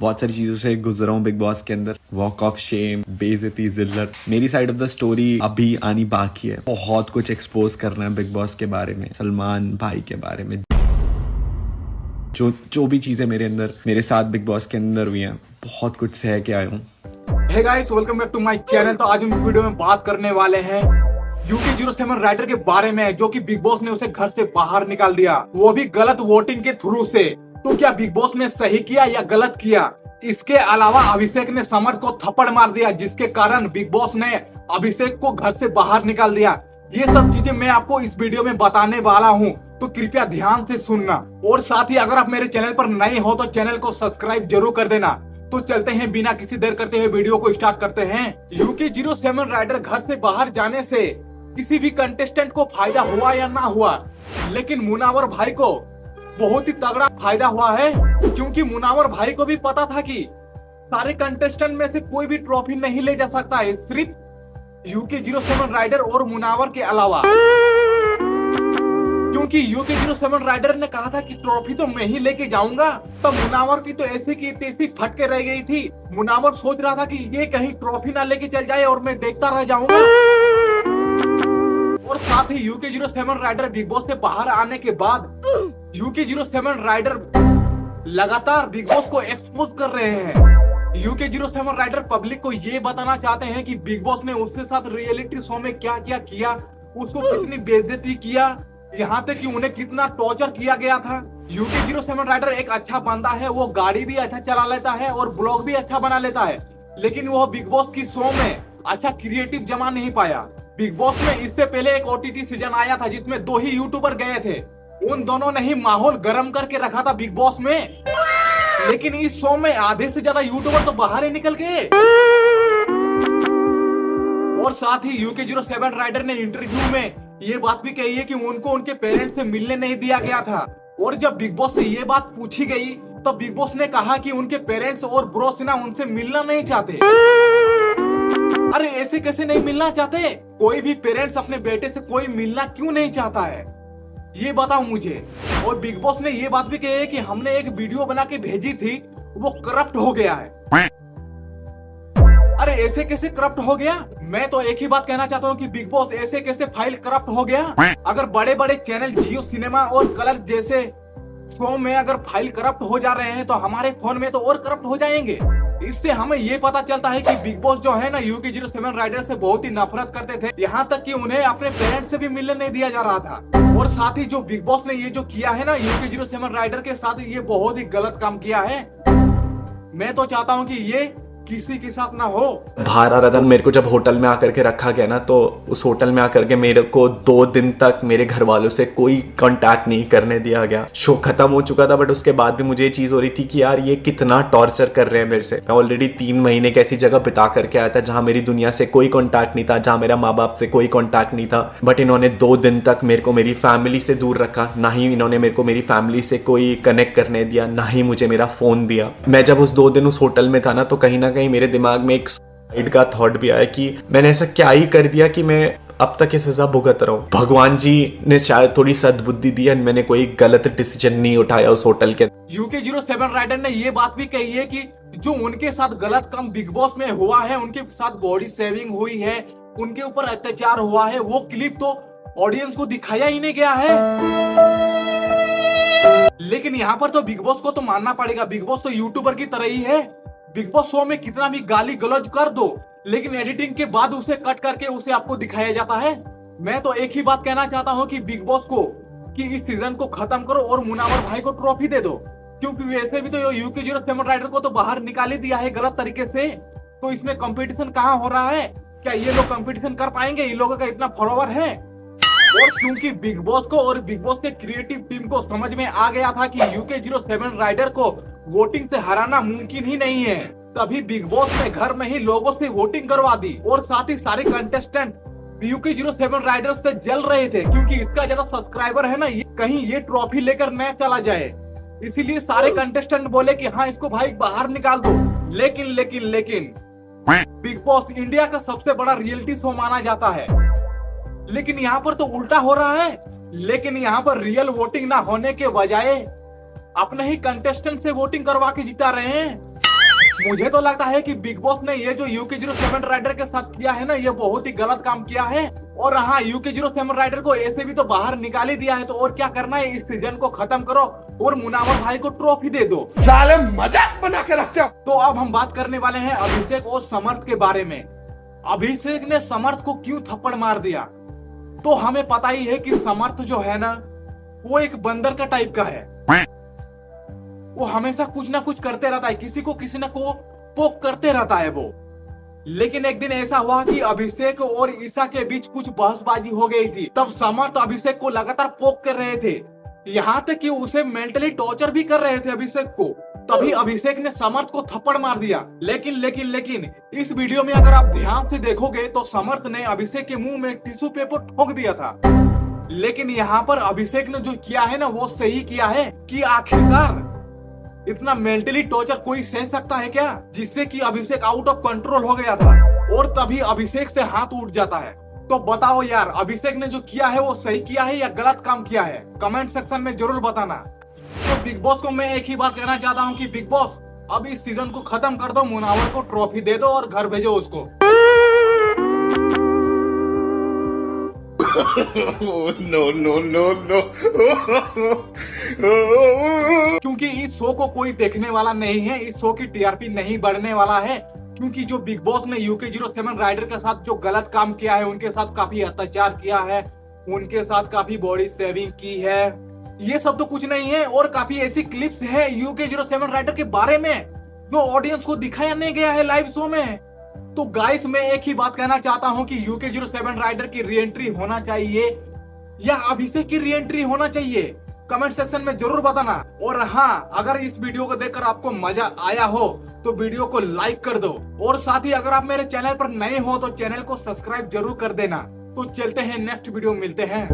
बहुत सारी चीजों से गुजरा हूँ बिग बॉस के अंदर। वॉक ऑफ शेम, बेइज्जती, जिल्लत। मेरी साइड ऑफ द स्टोरी अभी आनी बाकी है। बहुत कुछ एक्सपोज करना है बिग बॉस के बारे में, सलमान भाई के बारे में, जो भी चीजें मेरे साथ बिग बॉस के अंदर हुई हैं, बहुत कुछ सह के आया हूँ। Hey guys, welcome back to my channel. तो आज हम इस वीडियो में बात करने वाले हैं UK07 राइडर के बारे में, जो कि बिग बॉस ने उसे घर से बाहर निकाल दिया, वो भी गलत वोटिंग के थ्रू से। तो क्या बिग बॉस ने सही किया या गलत किया? इसके अलावा अभिषेक ने समर को थप्पड़ मार दिया, जिसके कारण बिग बॉस ने अभिषेक को घर से बाहर निकाल दिया। ये सब चीजें मैं आपको इस वीडियो में बताने वाला हूँ, तो कृपया ध्यान से सुनना। और साथ ही अगर आप मेरे चैनल पर नए हो तो चैनल को सब्सक्राइब जरूर कर देना। तो चलते हैं, बिना किसी देर करते हुए वीडियो को स्टार्ट करते हैं। UK07 राइडर घर से बाहर जाने से किसी भी कंटेस्टेंट को फायदा हुआ या ना हुआ, लेकिन मुनावर भाई को बहुत ही तगड़ा फायदा हुआ है, क्योंकि मुनावर भाई को भी पता था कि सारे कंटेस्टेंट में से कोई भी ट्रॉफी नहीं ले जा सकता है, सिर्फ UK07 राइडर और मुनावर के अलावा। क्योंकि UK07 राइडर ने कहा था कि ट्रॉफी तो मैं ही लेके जाऊंगा, तब मुनावर की तो ऐसी की तैसी फटके रह गई थी। मुनावर सोच रहा था कि ये कहीं ट्रॉफी ना लेके चल जाए और मैं देखता रह जाऊंगा। और साथ ही UK07 राइडर बिग बॉस से बाहर आने के बाद UK07 राइडर लगातार बिग बॉस को एक्सपोज कर रहे हैं। UK07 राइडर पब्लिक को ये बताना चाहते हैं कि बिग बॉस ने उसके साथ रियलिटी शो में क्या क्या किया, उसको कितनी बेइज्जती किया, यहाँ तक कि उन्हें कितना टॉर्चर किया गया था। UK07 राइडर एक अच्छा बंदा है, वो गाड़ी भी अच्छा चला लेता है और ब्लॉग भी अच्छा बना लेता है, लेकिन वो बिग बॉस की शो में अच्छा क्रिएटिव जमा नहीं पाया। बिग बॉस में इससे पहले एक OTT सीजन आया था जिसमें 2 ही यूट्यूबर गए थे, उन दोनों ने ही माहौल गर्म करके रखा था बिग बॉस में। लेकिन इस शो में आधे से ज्यादा यूट्यूबर तो बाहर ही निकल गए। और साथ ही UK07 राइडर ने इंटरव्यू में ये बात भी कही है कि उनको उनके पेरेंट्स से मिलने नहीं दिया गया था। और जब बिग बॉस से ये बात पूछी गई तो बिग बॉस ने कहा कि उनके पेरेंट्स और ब्रो सिन्हा उनसे मिलना नहीं चाहते। अरे ऐसे कैसे नहीं मिलना चाहते? कोई भी पेरेंट्स अपने बेटे से कोई मिलना क्यों नहीं चाहता है, ये बताओ मुझे। और बिग बॉस ने ये बात भी कही है कि हमने एक वीडियो बना के भेजी थी, वो करप्ट हो गया है। अरे ऐसे कैसे करप्ट हो गया? मैं तो एक ही बात कहना चाहता हूँ कि बिग बॉस ऐसे कैसे फाइल करप्ट हो गया? अगर बड़े बड़े चैनल जियो सिनेमा और कलर जैसे शो में अगर फाइल करप्ट हो जा रहे हैं, तो हमारे फोन में तो और करप्ट हो जाएंगे। इससे हमें ये पता चलता है कि बिग बॉस जो है ना, UK07 राइडर से बहुत ही नफरत करते थे, यहाँ तक कि उन्हें अपने पेरेंट्स से भी मिलने नहीं दिया जा रहा था। और साथ ही जो बिग बॉस ने ये जो किया है ना UK07 राइडर के साथ, ये बहुत ही गलत काम किया है। मैं तो चाहता हूँ कि ये किसी के साथ ना हो। बाहर आ रहा था, मेरे को जब होटल में आकर के रखा गया ना, तो उस होटल में आकर के मेरे को 2 दिन तक मेरे घर वालों से कोई कांटेक्ट नहीं करने दिया गया। शो खत्म हो चुका था, बट उसके बाद भी मुझे ये चीज हो रही थी कि यार ये कितना टॉर्चर कर रहे हैं मेरे से। मैं ऑलरेडी 3 महीने की ऐसी जगह बिता करके आया था जहां मेरी दुनिया से कोई कॉन्टैक्ट नहीं था, जहां मेरा माँ बाप से कोई कॉन्टैक्ट नहीं था, बट इन्होंने 2 दिन तक मेरे को मेरी फैमिली से दूर रखा। ना ही इन्होंने मेरे को मेरी फैमिली से कोई कनेक्ट करने दिया, ना ही मुझे मेरा फोन दिया। मैं जब उस 2 दिन उस होटल में था ना, तो कहीं ना कहीं मेरे दिमाग में एक सुसाइड का थॉट भी आया कि मैंने ऐसा क्या ही कर दिया कि मैं अब तक ये सजा भुगत रहा हूँ। भगवान जी ने शायद थोड़ी सद्बुद्धि दी है, मैंने कोई गलत डिसीजन नहीं उठाया उस होटल के। UK07 राइडर ने ये बात भी कही है कि जो उनके साथ गलत काम बिग बॉस में हुआ है, उनके साथ बॉडी शेविंग हुई है, उनके ऊपर अत्याचार हुआ है, वो क्लिप तो ऑडियंस को दिखाया ही नहीं गया है। लेकिन यहाँ पर तो बिग बॉस को तो मानना पड़ेगा, बिग बॉस तो यूट्यूबर की तरह ही है। बिग बॉस शो में कितना भी गाली गलौज कर दो, लेकिन एडिटिंग के बाद उसे कट करके उसे आपको दिखाया जाता है। मैं तो एक ही बात कहना चाहता हूँ कि बिग बॉस को कि इस सीजन को खत्म करो और मुनावर भाई को ट्रॉफी दे दो, क्योंकि वैसे भी तो UK07 राइडर को तो बाहर निकाल ही दिया है गलत तरीके से। तो इसमें कंपटीशन कहाँ हो रहा है? क्या ये लोग कंपटीशन कर पाएंगे? इन लोगों का इतना फॉलोवर है। और क्योंकि बिग बॉस को और बिग बॉस के क्रिएटिव टीम को समझ में आ गया था कि UK07 राइडर को वोटिंग से हराना मुमकिन ही नहीं है, तभी बिग बॉस ने घर में ही लोगों से वोटिंग करवा दी। और साथ ही सारे कंटेस्टेंट UK07 राइडर से जल रहे थे, क्योंकि इसका ज्यादा सब्सक्राइबर है ना, कहीं ये ट्रॉफी लेकर न चला जाए। इसीलिए सारे कंटेस्टेंट बोले कि हाँ, इसको भाई बाहर निकाल दो। लेकिन बिग बॉस इंडिया का सबसे बड़ा रियलिटी शो माना जाता है, लेकिन यहाँ पर तो उल्टा हो रहा है। लेकिन यहाँ पर रियल वोटिंग ना होने के बजाय अपने ही कंटेस्टेंट से वोटिंग करवा के जिता रहे हैं। मुझे तो लगता है कि बिग बॉस ने ये जो UK07 राइडर के साथ किया है ना, ये बहुत ही गलत काम किया है। और हाँ, UK07 राइडर को ऐसे भी तो बाहर निकाल ही दिया है, तो और क्या करना है, इस सीजन को खत्म करो और मुनावर भाई को ट्रॉफी दे दो। साले मजाक बना के रखते हो। तो अब हम बात करने वाले हैं अभिषेक और समर्थ के बारे में। अभिषेक ने समर्थ को क्यों थप्पड़ मार दिया, तो हमें पता ही है कि समर्थ जो है ना, वो एक बंदर का टाइप का है। वो हमेशा कुछ ना कुछ करते रहता है, किसी न को पोक करते रहता है वो। लेकिन एक दिन ऐसा हुआ कि अभिषेक और ईशा के बीच कुछ बहसबाजी हो गई थी। तब समर्थ अभिषेक को लगातार पोक कर रहे थे, यहाँ तक कि उसे मेंटली टॉर्चर भी कर रहे थे अभिषेक को। तभी अभिषेक ने समर्थ को थप्पड़ मार दिया। लेकिन इस वीडियो में अगर आप ध्यान से देखोगे तो समर्थ ने अभिषेक के मुंह में टिश्यू पेपर ठोक दिया था। लेकिन यहाँ पर अभिषेक ने जो किया है ना, वो सही किया है कि आखिरकार इतना मेंटली टॉर्चर कोई सह सकता है क्या, जिससे कि अभिषेक आउट ऑफ कंट्रोल हो गया था और तभी अभिषेक से हाथ उठ जाता है। तो बताओ यार, अभिषेक ने जो किया है वो सही किया है या गलत काम किया है, कमेंट सेक्शन में जरूर बताना। तो बिग बॉस को मैं एक ही बात कहना चाहता हूँ कि बिग बॉस अब इस सीजन को खत्म कर दो, मुनावर को ट्रॉफी दे दो और घर भेजो उसको। no. क्योंकि इस शो को कोई देखने वाला नहीं है, इस शो की टीआरपी नहीं बढ़ने वाला है। क्योंकि जो बिग बॉस ने UK07 राइडर के साथ जो गलत काम किया है, उनके साथ काफी अत्याचार किया है, उनके साथ काफी बॉडी सेविंग की है, ये सब तो कुछ नहीं है। और काफी ऐसी क्लिप्स है UK07 राइडर के बारे में जो ऑडियंस को दिखाया नहीं गया है लाइव शो में। तो गाइस, मैं एक ही बात कहना चाहता हूं कि UK07 राइडर की रीएंट्री होना चाहिए या अभिषेक की रीएंट्री होना चाहिए, कमेंट सेक्शन में जरूर बताना। और हाँ, अगर इस वीडियो को देखकर आपको मजा आया हो तो वीडियो को लाइक कर दो, और साथ ही अगर आप मेरे चैनल पर नए हो तो चैनल को सब्सक्राइब जरूर कर देना। तो चलते हैं, नेक्स्ट वीडियो मिलते हैं।